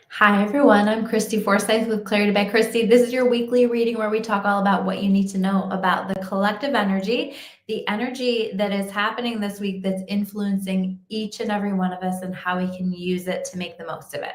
Hi, everyone. I'm Christy Forsyth with Clarity by Christy. This is your weekly reading where we talk all about what you need to know about the collective energy, the energy that is happening this week that's influencing each and every one of us and how we can use it to make the most of it.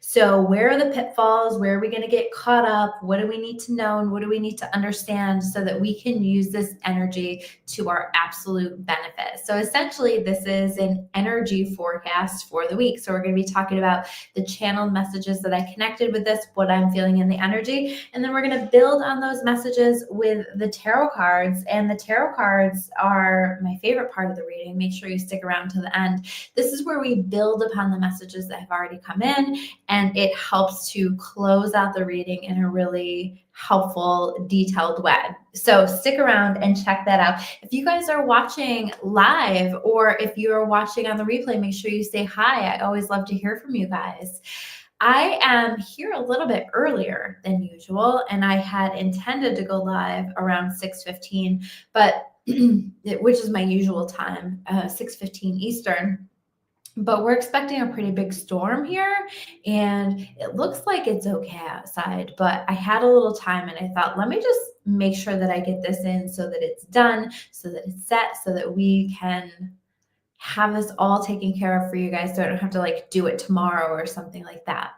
So, where are the pitfalls? Where are we going to get caught up? What do we need to know? And what do we need to understand so that we can use this energy to our absolute benefit? So, essentially, this is an energy forecast for the week. So, we're going to be talking about the channeled messages that I connected with this, what I'm feeling in the energy. And then we're going to build on those messages with the tarot cards. And the tarot cards are my favorite part of the reading. Make sure you stick around to the end. This is where we build upon the messages that have already come in, and it helps to close out the reading in a really helpful, detailed way. So stick around and check that out. If you guys are watching live or if you're watching on the replay, make sure you say hi. I always love to hear from you guys. I am here a little bit earlier than usual, and I had intended to go live around 6:15, but which is my usual time, 6:15 Eastern. But we're expecting a pretty big storm here, and it looks like it's okay outside, but I had a little time and I thought, let me just make sure that I get this in so that it's done, so that it's set, so that we can have this all taken care of for you guys so I don't have to like do it tomorrow or something like that.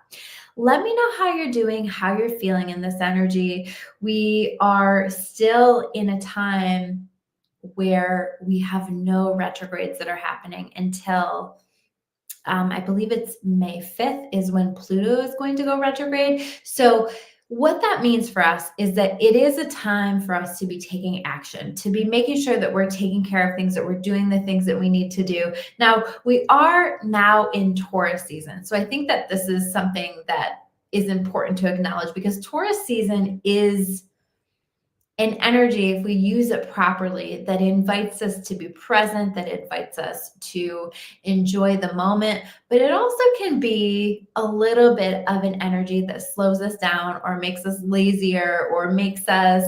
Let me know how you're doing, how you're feeling in this energy. We are still in a time where we have no retrogrades that are happening until I believe it's May 5th is when Pluto is going to go retrograde. So what that means for us is that it is a time for us to be taking action, to be making sure that we're taking care of things, that we're doing the things that we need to do. Now, we are now in Taurus season. So I think that this is something that is important to acknowledge because Taurus season is an energy, if we use it properly, that invites us to be present, that invites us to enjoy the moment. But it also can be a little bit of an energy that slows us down or makes us lazier or makes us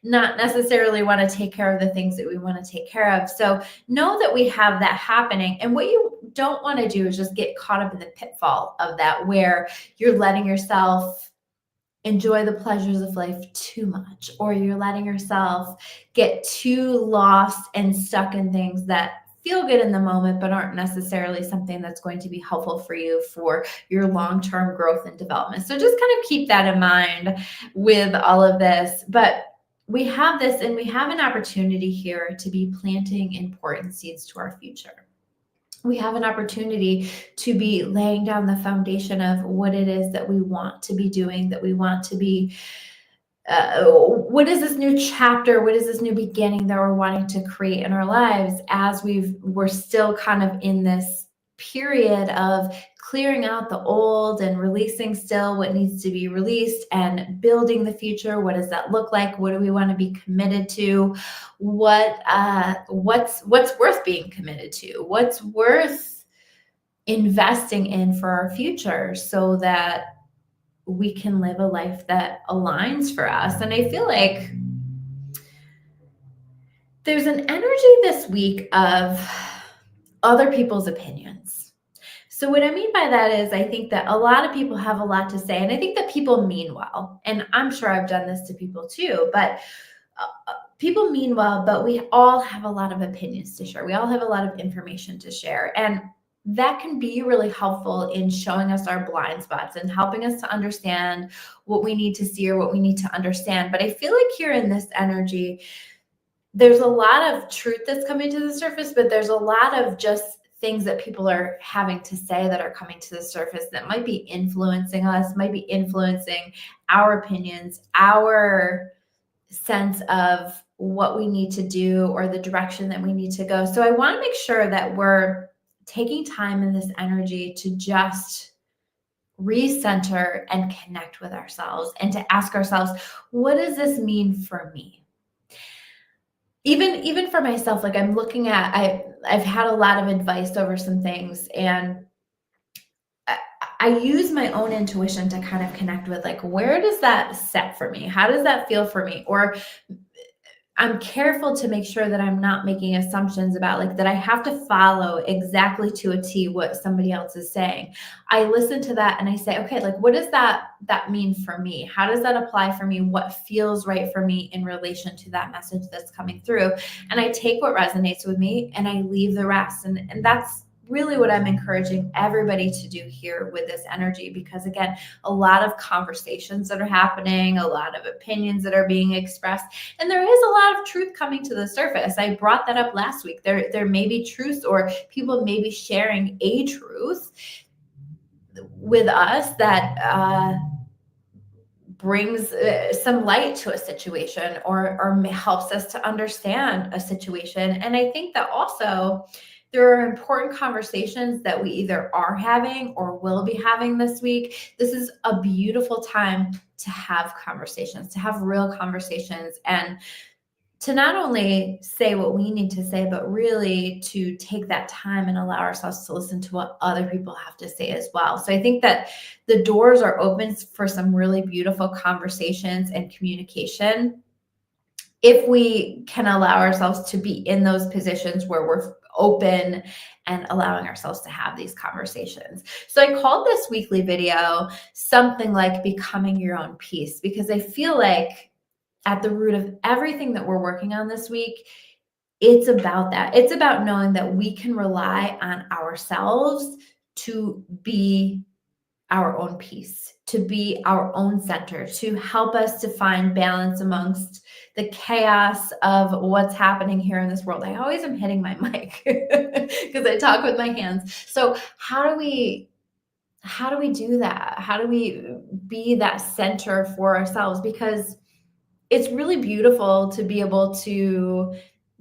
not necessarily want to take care of the things that we want to take care of. So know that we have that happening. And what you don't want to do is just get caught up in the pitfall of that, where you're letting yourself enjoy the pleasures of life too much, or you're letting yourself get too lost and stuck in things that feel good in the moment but aren't necessarily something that's going to be helpful for you for your long-term growth and development. So just kind of keep that in mind with all of this. But we have this, and we have an opportunity here to be planting important seeds to our future. We have an opportunity to be laying down the foundation of what it is that we want to be doing, that we want to be, what is this new chapter, what is this new beginning that we're wanting to create in our lives as we're still kind of in this period of clearing out the old and releasing still what needs to be released and building the future. What does that look like? What do we want to be committed to? What's worth being committed to? What's worth investing in for our future so that we can live a life that aligns for us? And I feel like there's an energy this week of other people's opinions. So what I mean by that is I think that a lot of people have a lot to say, and I think that people mean well. And I'm sure I've done this to people too, but people mean well, but we all have a lot of opinions to share. We all have a lot of information to share. And that can be really helpful in showing us our blind spots and helping us to understand what we need to see or what we need to understand. But I feel like here in this energy, there's a lot of truth that's coming to the surface, but there's a lot of just things that people are having to say that are coming to the surface that might be influencing us, might be influencing our opinions, our sense of what we need to do or the direction that we need to go. So I want to make sure that we're taking time in this energy to just recenter and connect with ourselves and to ask ourselves, what does this mean for me? Even for myself, like I'm looking at, I've had a lot of advice over some things, and I use my own intuition to kind of connect with like, where does that set for me? How does that feel for me? Or I'm careful to make sure that I'm not making assumptions about like that I have to follow exactly to a T what somebody else is saying. I listen to that and I say, okay, like what does that mean for me? How does that apply for me? What feels right for me in relation to that message that's coming through? And I take what resonates with me and I leave the rest. And that's really what I'm encouraging everybody to do here with this energy, because again, a lot of conversations that are happening, a lot of opinions that are being expressed, and there is a lot of truth coming to the surface. I brought that up last week. There may be truths, or people may be sharing a truth with us that brings some light to a situation, or helps us to understand a situation. And I think that also there are important conversations that we either are having or will be having this week. This is a beautiful time to have conversations, to have real conversations, and to not only say what we need to say, but really to take that time and allow ourselves to listen to what other people have to say as well. So I think that the doors are open for some really beautiful conversations and communication if we can allow ourselves to be in those positions where we're open and allowing ourselves to have these conversations. So I called this weekly video something like Becoming Your Own Peace, because I feel like at the root of everything that we're working on this week, it's about that. It's about knowing that we can rely on ourselves to be our own peace, to be our own center, to help us to find balance amongst the chaos of what's happening here in this world. I always am hitting my mic because I talk with my hands. So how do we do that? How do we be that center for ourselves? Because it's really beautiful to be able to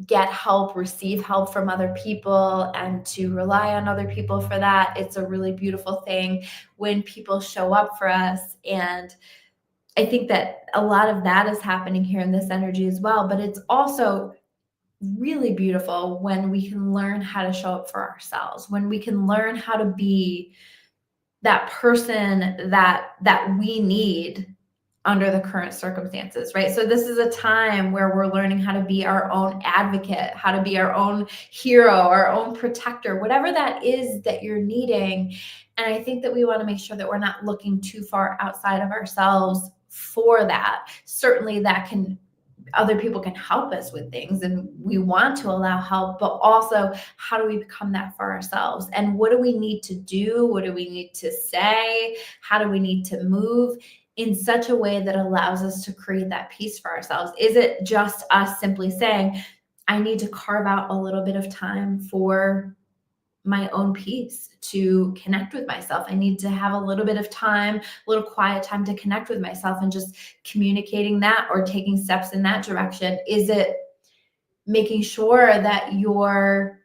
get help, receive help from other people, and to rely on other people for that. It's a really beautiful thing when people show up for us. And I think that a lot of that is happening here in this energy as well. But it's also really beautiful when we can learn how to show up for ourselves, when we can learn how to be that person that we need under the current circumstances, right? So this is a time where we're learning how to be our own advocate, how to be our own hero, our own protector, whatever that is that you're needing. And I think that we want to make sure that we're not looking too far outside of ourselves for that. Certainly other people can help us with things, and we want to allow help, but also how do we become that for ourselves? And what do we need to do? What do we need to say? How do we need to move in such a way that allows us to create that peace for ourselves? Is it just us simply saying, I need to carve out a little bit of time for my own peace, to connect with myself? I need to have a little bit of time, a little quiet time to connect with myself, and just communicating that or taking steps in that direction. Is it making sure that you're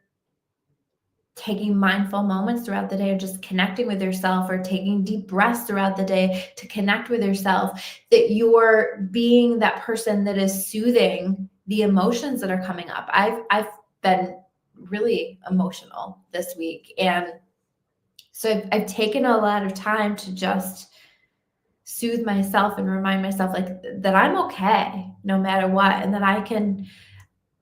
taking mindful moments throughout the day, or just connecting with yourself, or taking deep breaths throughout the day to connect with yourself, that you're being that person that is soothing the emotions that are coming up? I've been really emotional this week, and so I've taken a lot of time to just soothe myself and remind myself like that I'm okay no matter what, and that I can,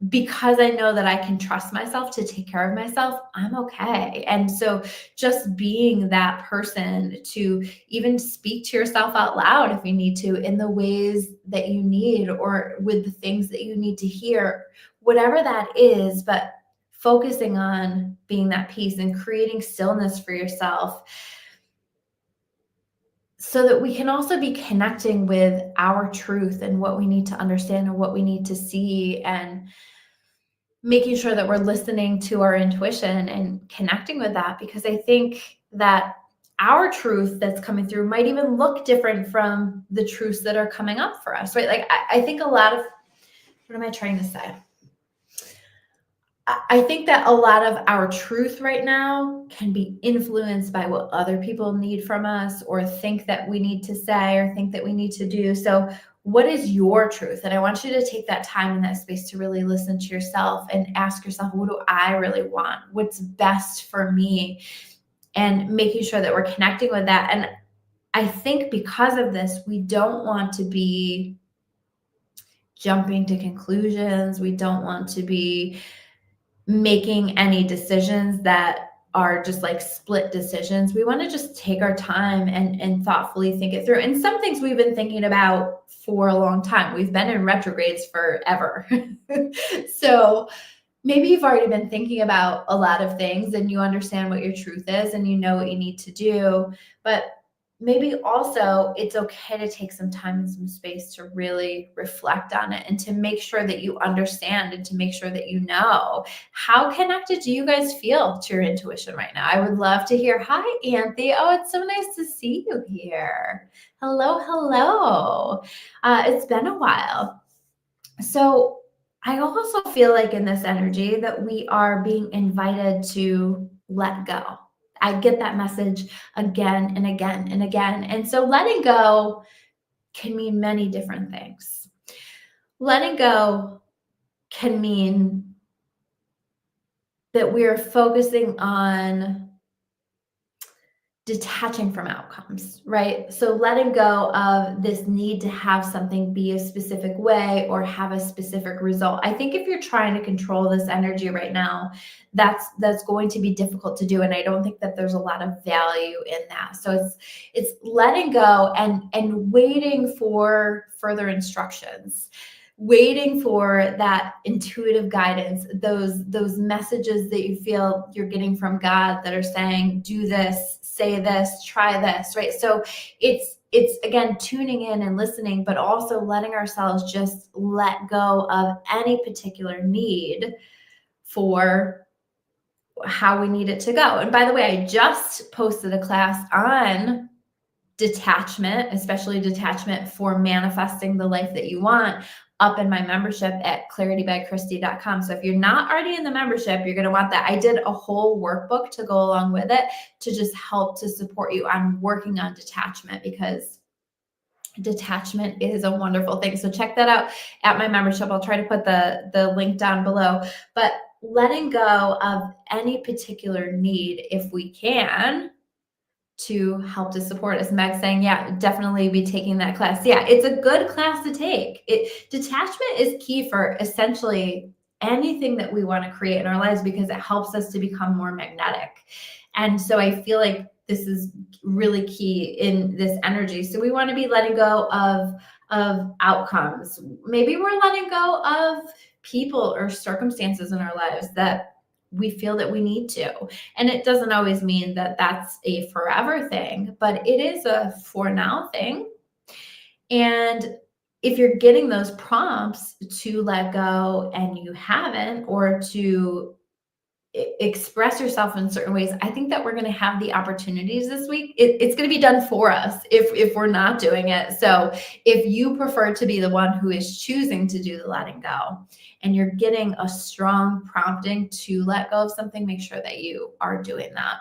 because I know that I can trust myself to take care of myself, I'm okay. And so just being that person to even speak to yourself out loud if you need to, in the ways that you need, or with the things that you need to hear, whatever that is, but focusing on being that peace and creating stillness for yourself, so that we can also be connecting with our truth and what we need to understand and what we need to see, and making sure that we're listening to our intuition and connecting with that. Because I think that our truth that's coming through might even look different from the truths that are coming up for us, right? Like I think a lot of, what am I trying to say? I think that a lot of our truth right now can be influenced by what other people need from us, or think that we need to say, or think that we need to do. So what is your truth? And I want you to take that time in that space to really listen to yourself and ask yourself, what do I really want? What's best for me? And making sure that we're connecting with that. And I think because of this, we don't want to be jumping to conclusions. We don't want to be making any decisions that are just like split decisions. We want to just take our time and thoughtfully think it through. And some things we've been thinking about for a long time. We've been in retrogrades forever. So maybe you've already been thinking about a lot of things and you understand what your truth is and you know what you need to do. But maybe also it's okay to take some time and some space to really reflect on it and to make sure that you understand and to make sure that you know. How connected do you guys feel to your intuition right now? I would love to hear. Hi, Anthony. Oh, it's so nice to see you here. Hello, hello. It's been a while. So I also feel like in this energy that we are being invited to let go. I get that message again and again and again. And so letting go can mean many different things. Letting go can mean that we are focusing on detaching from outcomes, right? So letting go of this need to have something be a specific way or have a specific result. I think if you're trying to control this energy right now, that's going to be difficult to do. And I don't think that there's a lot of value in that. So it's letting go and waiting for further instructions, waiting for that intuitive guidance, those messages that you feel you're getting from God that are saying, do this, say this, try this, right? So it's again tuning in and listening, but also letting ourselves just let go of any particular need for how we need it to go. And by the way, I just posted a class on detachment, especially detachment for manifesting the life that you want, up in my membership at claritybychristy.com. So if you're not already in the membership, you're going to want that. I did a whole workbook to go along with it to just help to support you on working on detachment, because detachment is a wonderful thing. So check that out at my membership. I'll try to put the link down below. But letting go of any particular need, if we can, to help to support us. Meg saying, yeah, definitely be taking that class. Yeah, it's a good class to take. Detachment is key for essentially anything that we want to create in our lives, because it helps us to become more magnetic. And so I feel like this is really key in this energy. So we want to be letting go of outcomes. Maybe we're letting go of people or circumstances in our lives that we feel that we need to. And it doesn't always mean that that's a forever thing, but it is a for now thing. And if you're getting those prompts to let go and you haven't, or to express yourself in certain ways, I think that we're going to have the opportunities this week. It's going to be done for us if we're not doing it. So if you prefer to be the one who is choosing to do the letting go, and you're getting a strong prompting to let go of something, make sure that you are doing that.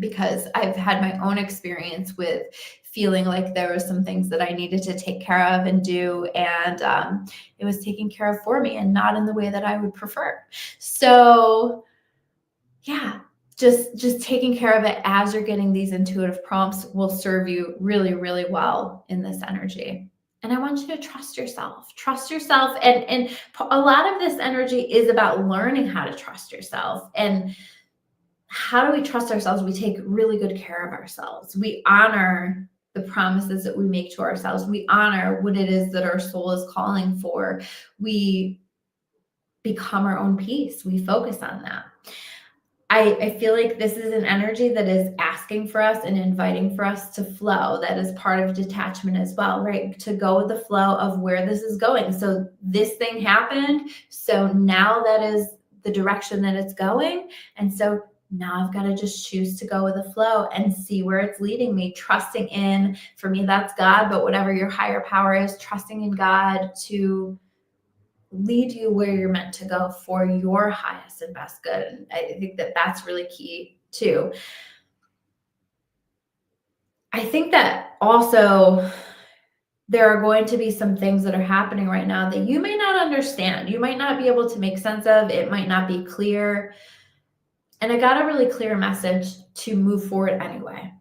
Because I've had my own experience with feeling like there were some things that I needed to take care of and do, and it was taken care of for me and not in the way that I would prefer. So yeah, just taking care of it as you're getting these intuitive prompts will serve you really, really well in this energy. And I want you to trust yourself. Trust yourself. And a lot of this energy is about learning how to trust yourself. And how do we trust ourselves? We take really good care of ourselves. We honor the promises that we make to ourselves. We honor what it is that our soul is calling for. We become our own peace. We focus on that. I feel like this is an energy that is asking for us and inviting for us to flow. That is part of detachment as well, right? To go with the flow of where this is going. So this thing happened. So now that is the direction that it's going. And so now I've got to just choose to go with the flow and see where it's leading me, trusting in, for me, that's God, but whatever your higher power is, trusting in God to lead you where you're meant to go for your highest and best good. And I think that that's really key too. I think that also there are going to be some things that are happening right now that you may not understand. You might not be able to make sense of. It might not be clear. And I got a really clear message to move forward anyway.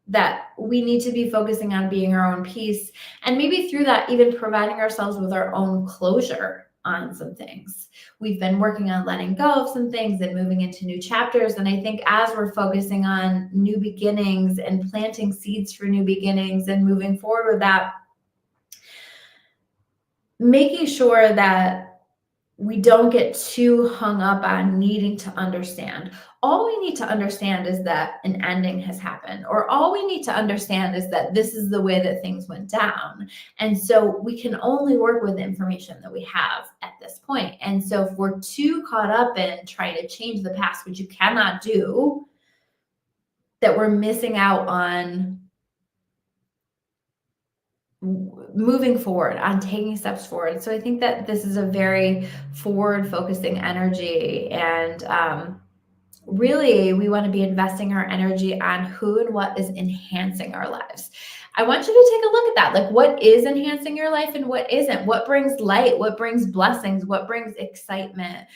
that we need to be focusing on being our own peace, and maybe through that even providing ourselves with our own closure on some things. We've been working on letting go of some things and moving into new chapters, and I think as we're focusing on new beginnings and planting seeds for new beginnings and moving forward with that, making sure that we don't get too hung up on needing to understand. All we need to understand is that an ending has happened, or all we need to understand is that this is the way that things went down. And so we can only work with the information that we have at this point. And so if we're too caught up in trying to change the past, which you cannot do, that we're missing out on moving forward, on taking steps forward. So I think that this is a very forward focusing energy, and really we want to be investing our energy on who and what is enhancing our lives. I want you to take a look at that. Like, what is enhancing your life and what isn't? What brings light? What brings blessings? What brings excitement?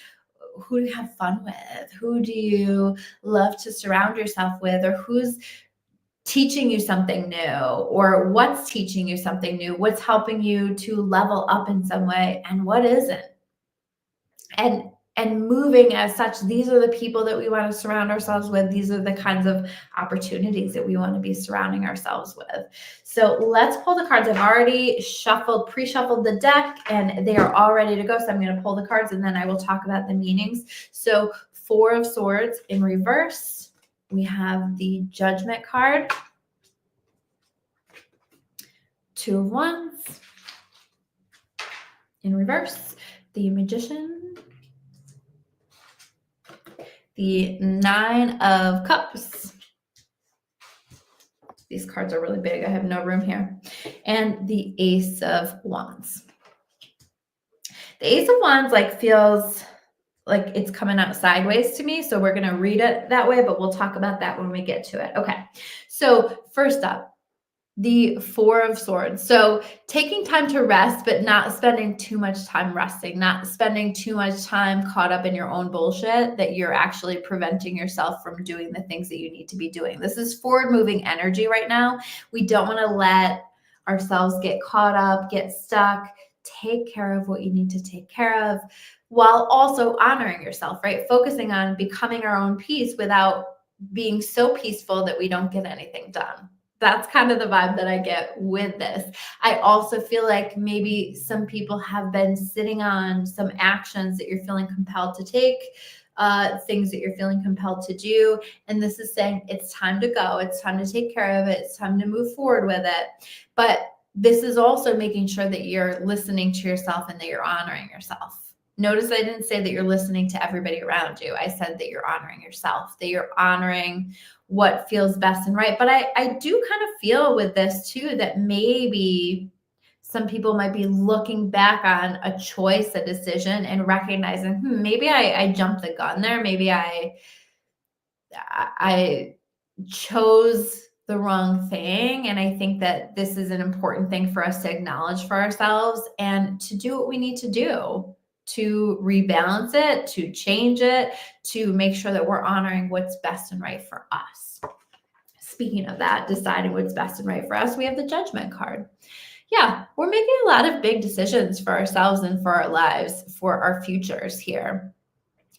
Who do you have fun with? Who do you love to surround yourself with? Or who's teaching you something new, or what's teaching you something new? What's helping you to level up in some way, and what isn't? And moving as such, these are the people that we want to surround ourselves with. These are the kinds of opportunities that we want to be surrounding ourselves with. So let's pull the cards. I've already pre-shuffled the deck, and they are all ready to go. So I'm going to pull the cards, and then I will talk about the meanings. So 4 of Swords in reverse. We have the Judgment card, 2 of Wands in reverse, the Magician, the 9 of Cups. These cards are really big. I have no room here. And the Ace of Wands. The Ace of Wands feels like it's coming out sideways to me. So we're going to read it that way, but we'll talk about that when we get to it. Okay. So first up, the 4 of Swords. So taking time to rest, but not spending too much time resting, not spending too much time caught up in your own bullshit that you're actually preventing yourself from doing the things that you need to be doing. This is forward moving energy right now. We don't want to let ourselves get caught up, get stuck. Take care of what you need to take care of, while also honoring yourself, right? Focusing on becoming our own peace without being so peaceful that we don't get anything done. That's kind of the vibe that I get with this. I also feel like maybe some people have been sitting on some actions that you're feeling compelled to take, things that you're feeling compelled to do. And this is saying it's time to go. It's time to take care of it. It's time to move forward with it. But this is also making sure that you're listening to yourself and that you're honoring yourself. Notice I didn't say that you're listening to everybody around you. I said that you're honoring yourself, that you're honoring what feels best and right. But I do kind of feel with this too, that maybe some people might be looking back on a choice, a decision, and recognizing, maybe I jumped the gun there. Maybe I chose the wrong thing. And I think that this is an important thing for us to acknowledge for ourselves and to do what we need to do to rebalance it, to change it, to make sure that we're honoring what's best and right for us. Speaking of that, deciding what's best and right for us, we have the Judgment card. Yeah, we're making a lot of big decisions for ourselves and for our lives, for our futures here.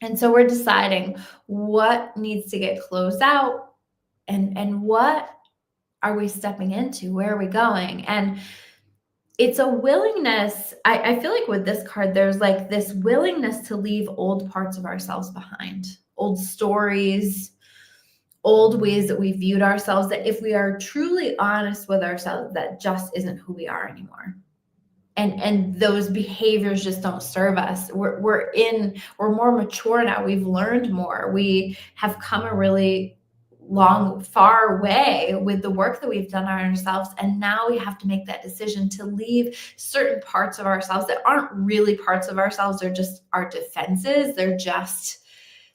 And so we're deciding what needs to get closed out and what are we stepping into? Where are we going? And it's a willingness. I feel like with this card, there's this willingness to leave old parts of ourselves behind, old stories, old ways that we viewed ourselves, that if we are truly honest with ourselves, that just isn't who we are anymore. And those behaviors just don't serve us. We're more mature now. We've learned more. We have come a really far way with the work that we've done on ourselves. And now we have to make that decision to leave certain parts of ourselves that aren't really parts of ourselves. They're just our defenses. They're just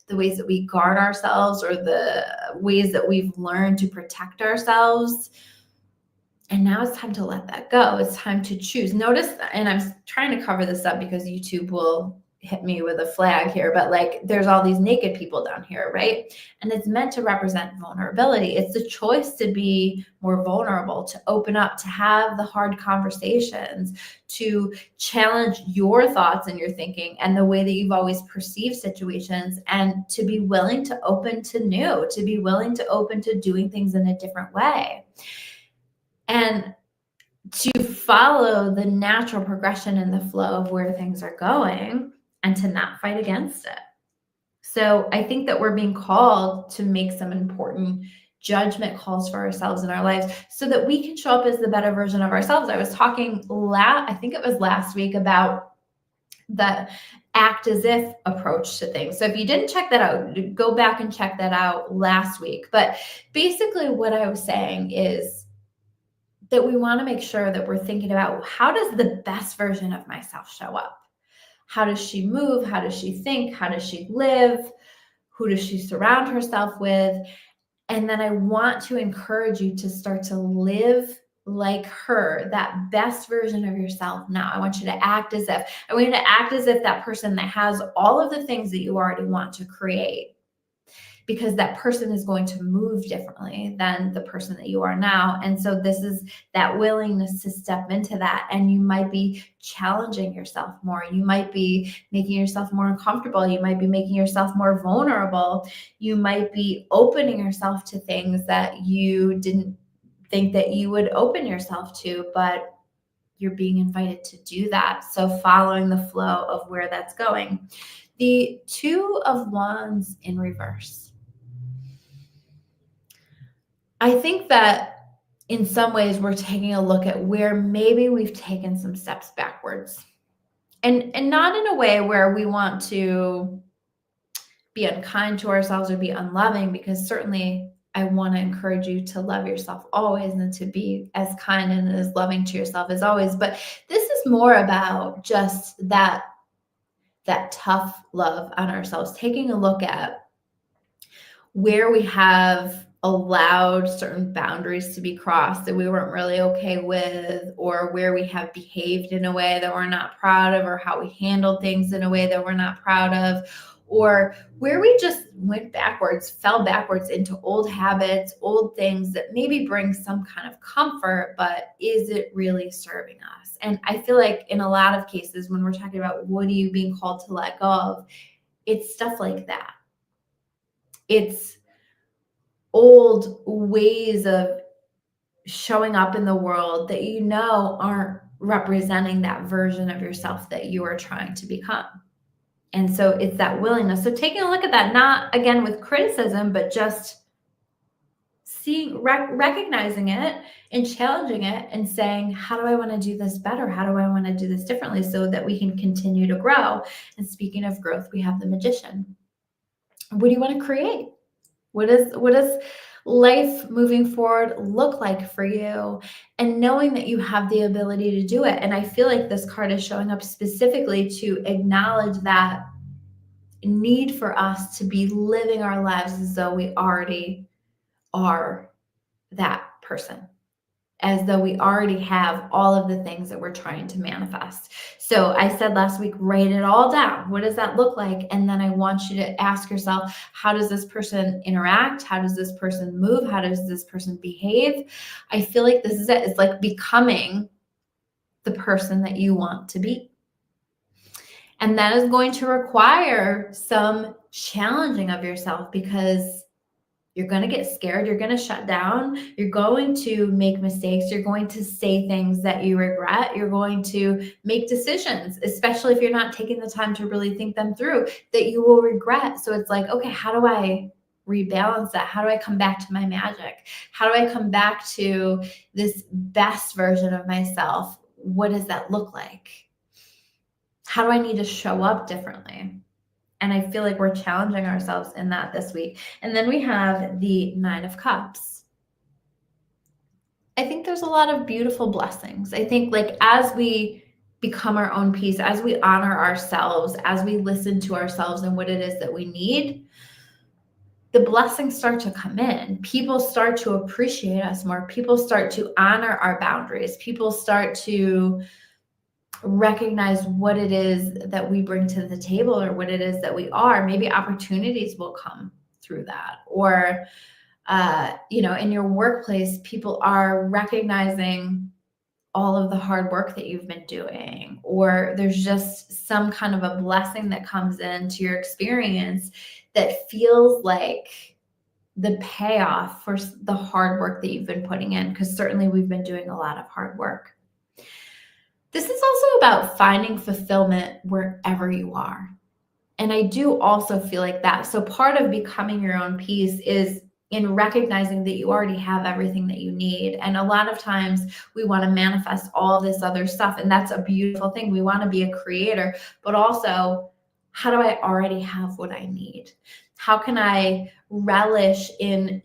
the ways that we guard ourselves or the ways that we've learned to protect ourselves. And now it's time to let that go. It's time to choose. Notice, and I'm trying to cover this up because YouTube will hit me with a flag here, but like there's all these naked people down here, right? And it's meant to represent vulnerability. It's the choice to be more vulnerable, to open up, to have the hard conversations, to challenge your thoughts and your thinking and the way that you've always perceived situations, and to be willing to open to new, to be willing to open to doing things in a different way. And to follow the natural progression and the flow of where things are going, and to not fight against it. So I think that we're being called to make some important judgment calls for ourselves in our lives so that we can show up as the better version of ourselves. I was talking I think it was last week about the act as if approach to things. So if you didn't check that out, go back and check that out last week. But basically what I was saying is that we want to make sure that we're thinking about, how does the best version of myself show up? How does she move? How does she think? How does she live? Who does she surround herself with? And then I want to encourage you to start to live like her, that best version of yourself now. I want you to act as if, I want you to act as if that person that has all of the things that you already want to create, because that person is going to move differently than the person that you are now. And so this is that willingness to step into that. And you might be challenging yourself more. You might be making yourself more uncomfortable. You might be making yourself more vulnerable. You might be opening yourself to things that you didn't think that you would open yourself to, but you're being invited to do that. So following the flow of where that's going. The Two of Wands in reverse. I think that in some ways we're taking a look at where maybe we've taken some steps backwards, and not in a way where we want to be unkind to ourselves or be unloving, because certainly I want to encourage you to love yourself always and to be as kind and as loving to yourself as always. But this is more about just that tough love on ourselves, taking a look at where we have allowed certain boundaries to be crossed that we weren't really okay with, or where we have behaved in a way that we're not proud of, or how we handled things in a way that we're not proud of, or where we just fell backwards into old habits, old things that maybe bring some kind of comfort, but is it really serving us? And I feel like in a lot of cases, when we're talking about what are you being called to let go of, it's stuff like that. It's old ways of showing up in the world that you know aren't representing that version of yourself that you are trying to become. And so it's that willingness. So taking a look at that, not again with criticism, but just seeing, recognizing it and challenging it and saying, how do I want to do this better? How do I want to do this differently so that we can continue to grow? And speaking of growth, we have the Magician. What do you want to create? What does life moving forward look like for you? And knowing that you have the ability to do it. And I feel like this card is showing up specifically to acknowledge that need for us to be living our lives as though we already are that person, as though we already have all of the things that we're trying to manifest. So I said last week, write it all down. What does that look like? And then I want you to ask yourself, how does this person interact? How does this person move? How does this person behave? I feel like this is it. It's like becoming the person that you want to be. And that is going to require some challenging of yourself, because you're going to get scared. You're going to shut down. You're going to make mistakes. You're going to say things that you regret. You're going to make decisions, especially if you're not taking the time to really think them through, that you will regret. So it's like, okay, how do I rebalance that? How do I come back to my magic? How do I come back to this best version of myself? What does that look like? How do I need to show up differently? And I feel like we're challenging ourselves in that this week. And then we have the Nine of Cups. I think there's a lot of beautiful blessings. I think like as we become our own peace, as we honor ourselves, as we listen to ourselves and what it is that we need, the blessings start to come in. People start to appreciate us more. People start to honor our boundaries. People start to recognize what it is that we bring to the table or what it is that we are, maybe opportunities will come through that. Or, in your workplace, people are recognizing all of the hard work that you've been doing, or there's just some kind of a blessing that comes into your experience that feels like the payoff for the hard work that you've been putting in, because certainly we've been doing a lot of hard work. This is also about finding fulfillment wherever you are. And I do also feel like that. So part of becoming your own peace is in recognizing that you already have everything that you need. And a lot of times we want to manifest all this other stuff. And that's a beautiful thing. We want to be a creator, but also, how do I already have what I need? How can I relish in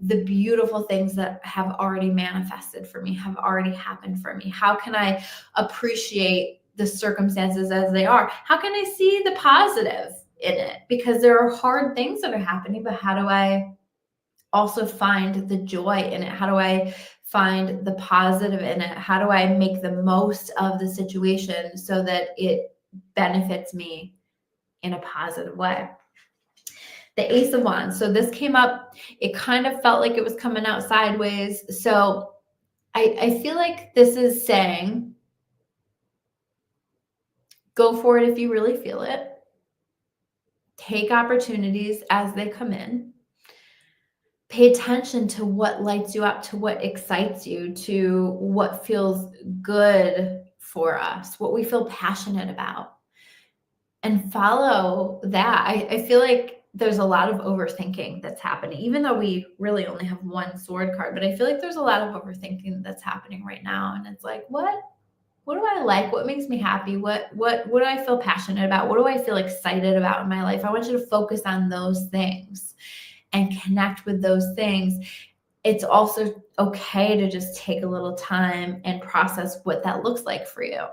the beautiful things that have already manifested for me, have already happened for me? How can I appreciate the circumstances as they are? How can I see the positive in it? Because there are hard things that are happening, but how do I also find the joy in it? How do I find the positive in it? How do I make the most of the situation so that it benefits me in a positive way? The Ace of Wands. So this came up, it kind of felt like it was coming out sideways. So I feel like this is saying, go for it if you really feel it. Take opportunities as they come in. Pay attention to what lights you up, to what excites you, to what feels good for us, what we feel passionate about, and follow that. I feel like there's a lot of overthinking that's happening, even though we really only have one sword card, but I feel like there's a lot of overthinking that's happening right now. And it's like, what do I like? What makes me happy? What do I feel passionate about? What do I feel excited about in my life? I want you to focus on those things and connect with those things. It's also okay to just take a little time and process what that looks like for you.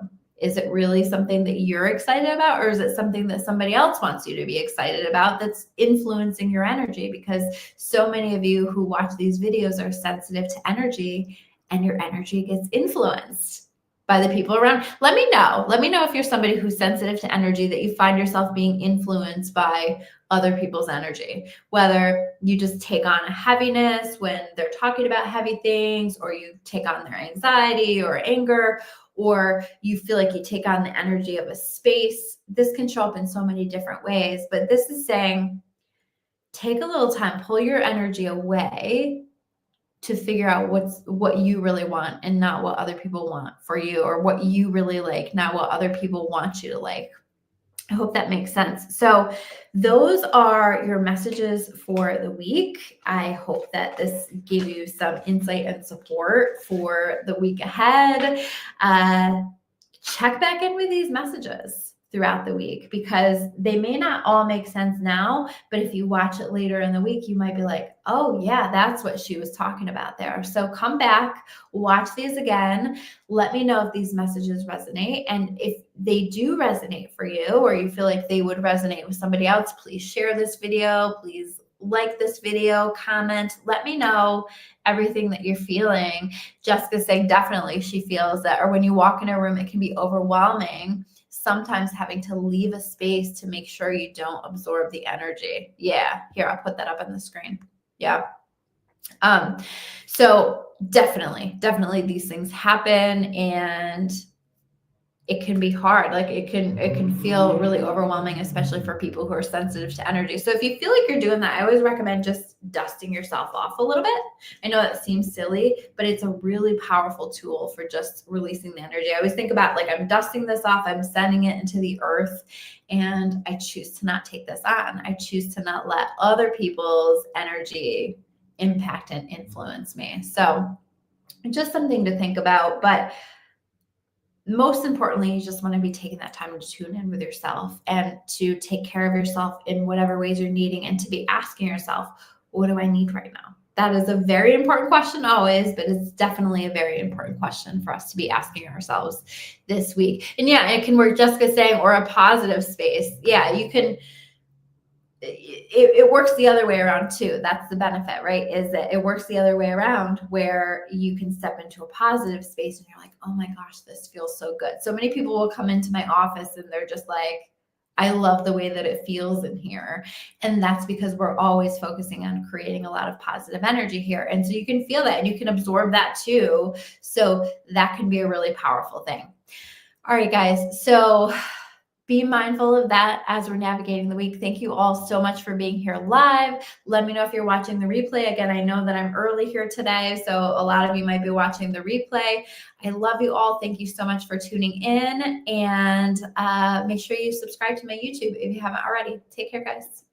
Is it really something that you're excited about, or is it something that somebody else wants you to be excited about that's influencing your energy? Because so many of you who watch these videos are sensitive to energy, and your energy gets influenced by the people around. Let me know. Let me know if you're somebody who's sensitive to energy, that you find yourself being influenced by other people's energy, whether you just take on a heaviness when they're talking about heavy things, or you take on their anxiety or anger, or you feel like you take on the energy of a space. This can show up in so many different ways, but this is saying, take a little time, pull your energy away to figure out what you really want, and not what other people want for you, or what you really like, not what other people want you to like. I hope that makes sense. So those are your messages for the week. I hope that this gave you some insight and support for the week ahead. Check back in with these messages throughout the week, because they may not all make sense now, but if you watch it later in the week, you might be like, oh yeah, that's what she was talking about there. So come back, watch these again. Let me know if these messages resonate. And if they do resonate for you, or you feel like they would resonate with somebody else, please share this video. Please like this video, comment, let me know everything that you're feeling. Jessica's saying definitely she feels that, or when you walk in a room, it can be overwhelming, sometimes having to leave a space to make sure you don't absorb the energy. Yeah, here, I'll put that up on the screen. Yeah. So definitely these things happen, and it can be hard. Like it can feel really overwhelming, especially for people who are sensitive to energy. So if you feel like you're doing that, I always recommend just dusting yourself off a little bit. I know that seems silly, but it's a really powerful tool for just releasing the energy. I always think about, like, I'm dusting this off, I'm sending it into the earth, and I choose to not take this on. I choose to not let other people's energy impact and influence me. So just something to think about. But most importantly, you just want to be taking that time to tune in with yourself and to take care of yourself in whatever ways you're needing, and to be asking yourself, what do I need right now? That is a very important question always, but it's definitely a very important question for us to be asking ourselves this week. And yeah, it can work, Jessica's saying, or a positive space. Yeah, you can it works the other way around too. That's the benefit, right? Is that it works the other way around where you can step into a positive space and you're like, oh my gosh, this feels so good. So many people will come into my office and they're just like, I love the way that it feels in here. And that's because we're always focusing on creating a lot of positive energy here. And so you can feel that and you can absorb that too. So that can be a really powerful thing. All right, guys. So be mindful of that as we're navigating the week. Thank you all so much for being here live. Let me know if you're watching the replay. Again, I know that I'm early here today, so a lot of you might be watching the replay. I love you all. Thank you so much for tuning in, and make sure you subscribe to my YouTube if you haven't already. Take care, guys.